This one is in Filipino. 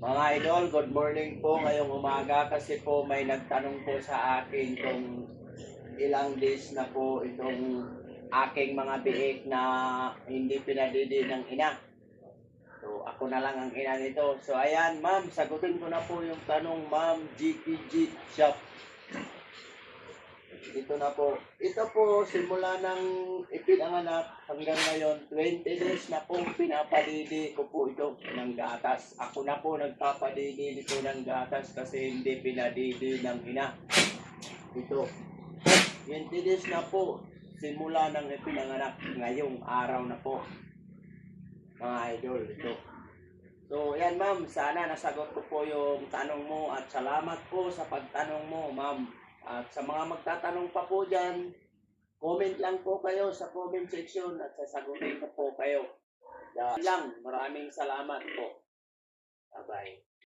Mga idol, good morning po ngayong umaga kasi po may nagtanong po sa akin kung ilang days na po itong aking mga biik na hindi pinadidi ng ina. So ako na lang ang ina nito. So ayan ma'am, sagutin ko na po yung tanong ma'am GPG Shop. Ito na po. Ito po simula ng ipinanganak hanggang ngayon 20 days na po pinapadidi ko po ito ng gatas. Ako na po nagpapadidi nito ng gatas kasi hindi pinadidi ng ina. Ito. 20 days na po simula ng ipinanganak ngayong araw na po. Mga idol, ito. So, yan ma'am, sana nasagot ko po yung tanong mo at salamat po sa pagtanong mo, ma'am. At sa mga magtatanong pa po dyan, comment lang po kayo sa comment section at sasagutin ko po kayo. Yan lang, maraming salamat po. Bye-bye.